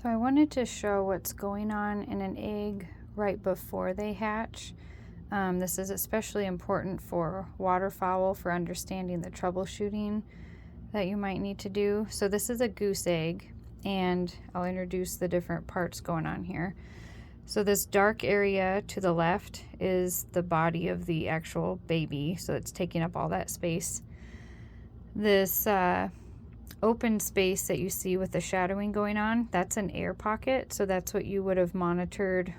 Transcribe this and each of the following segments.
So I wanted to show what's going on in an egg right before they hatch. This is especially important for waterfowl for understanding the troubleshooting that you might need to do. So this is a goose egg, and I'll introduce the different parts going on here. So this dark area to the left is the body of the actual baby, so it's taking up all that space. This open space that you see with the shadowing going on, that's an air pocket. So that's what you would have monitored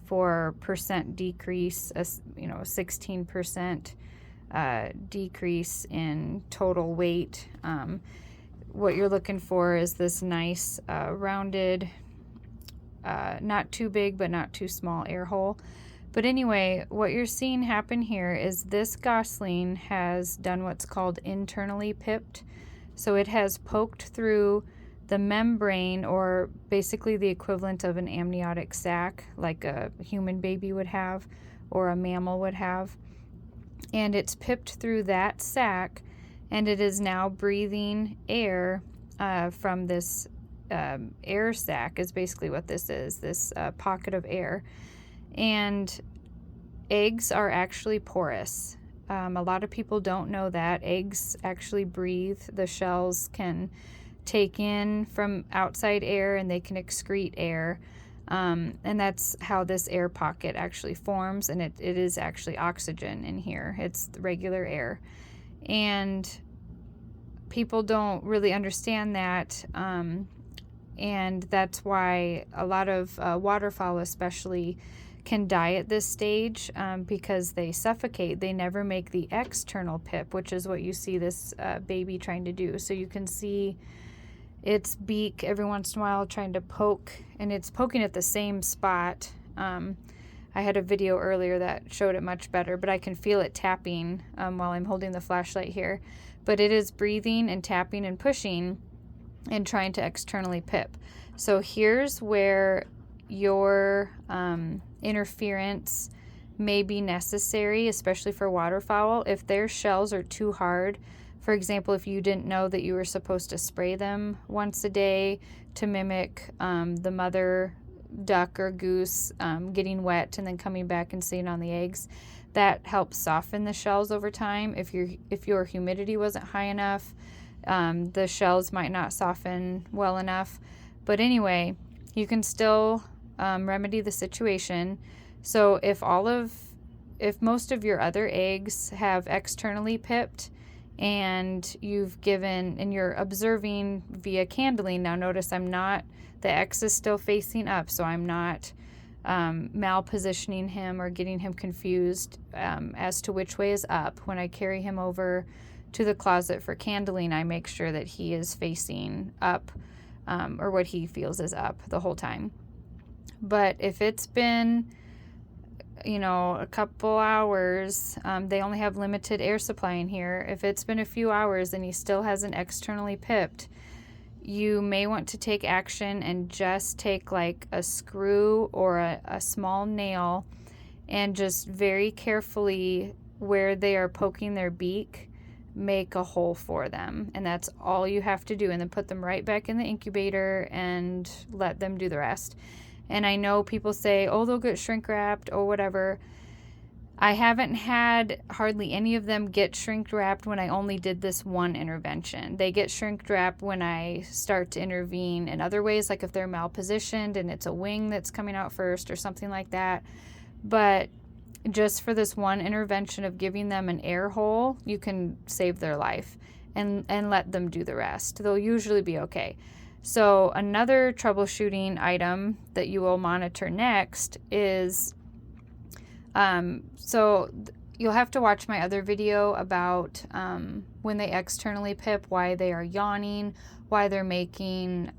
for percent decrease, 16% decrease in total weight. What you're looking for is this nice rounded, not too big but not too small air hole. But anyway, what you're seeing happen here is this gosling has done what's called internally pipped. So it has poked through the membrane, or basically the equivalent of an amniotic sac, like a human baby would have or a mammal would have. And it's pipped through that sac, and it is now breathing air from this air sac is basically what this is, this pocket of air. And eggs are actually porous. A lot of people don't know that. Eggs actually breathe. The shells can take in from outside air and they can excrete air. And that's how this air pocket actually forms. And it is actually oxygen in here. It's regular air. And people don't really understand that. And that's why a lot of waterfowl especially can die at this stage because they suffocate. They never make the external pip, which is what you see this baby trying to do. So you can see its beak every once in a while trying to poke, and it's poking at the same spot. I had a video earlier that showed it much better, but I can feel it tapping while I'm holding the flashlight here. But it is breathing and tapping and pushing and trying to externally pip. So here's where your interference may be necessary, especially for waterfowl. If their shells are too hard, for example, if you didn't know that you were supposed to spray them once a day to mimic the mother duck or goose getting wet and then coming back and sitting on the eggs, that helps soften the shells over time. If your humidity wasn't high enough, the shells might not soften well enough. But anyway, you can still remedy the situation. So if most of your other eggs have externally pipped and you're observing via candling, now notice the X is still facing up, so I'm not malpositioning him or getting him confused as to which way is up. When I carry him over to the closet for candling, I make sure that he is facing up, or what he feels is up the whole time. But if it's been, a couple hours, they only have limited air supply in here. If it's been a few hours and he still hasn't externally pipped, you may want to take action and just take like a screw or a small nail and just very carefully, where they are poking their beak, make a hole for them. And that's all you have to do. And then put them right back in the incubator and let them do the rest. And I know people say, oh, they'll get shrink wrapped or whatever. I haven't had hardly any of them get shrink wrapped when I only did this one intervention. They get shrink wrapped when I start to intervene in other ways, like if they're malpositioned and it's a wing that's coming out first or something like that. But just for this one intervention of giving them an air hole, you can save their life and let them do the rest. They'll usually be okay. So another troubleshooting item that you will monitor next is, so you'll have to watch my other video about when they externally pip, why they are yawning, why they're making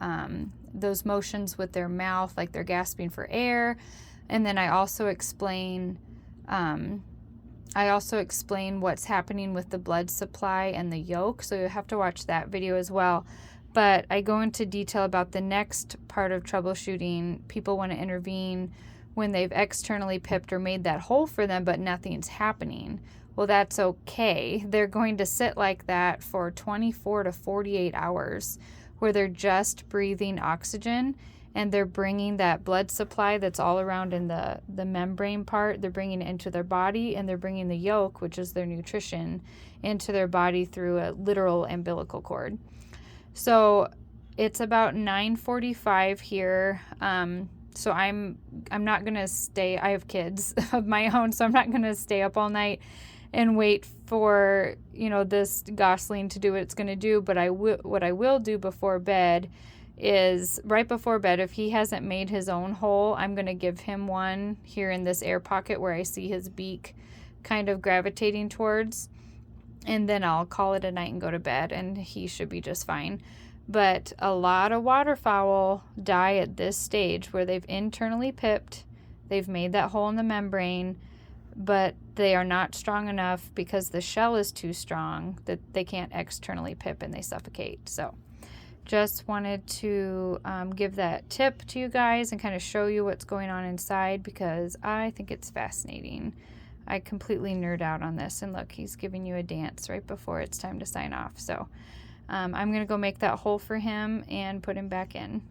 those motions with their mouth, like they're gasping for air. And then I also explain what's happening with the blood supply and the yolk. So you'll have to watch that video as well. But I go into detail about the next part of troubleshooting. People want to intervene when they've externally pipped or made that hole for them, but nothing's happening. Well, that's okay. They're going to sit like that for 24 to 48 hours where they're just breathing oxygen, and they're bringing that blood supply that's all around in the membrane part, they're bringing it into their body, and they're bringing the yolk, which is their nutrition, into their body through a literal umbilical cord. So it's about 9:45 here. So I'm not gonna stay. I have kids of my own, so I'm not gonna stay up all night and wait for, you know, this gosling to do what it's gonna do. But what I will do before bed is, right before bed, if he hasn't made his own hole, I'm gonna give him one here in this air pocket where I see his beak kind of gravitating towards, and then I'll call it a night and go to bed, and he should be just fine. But a lot of waterfowl die at this stage where they've internally pipped, they've made that hole in the membrane, but they are not strong enough because the shell is too strong that they can't externally pip and they suffocate. So just wanted to give that tip to you guys and kind of show you what's going on inside, because I think it's fascinating. I completely nerd out on this, and look, he's giving you a dance right before it's time to sign off. So I'm going to go make that hole for him and put him back in.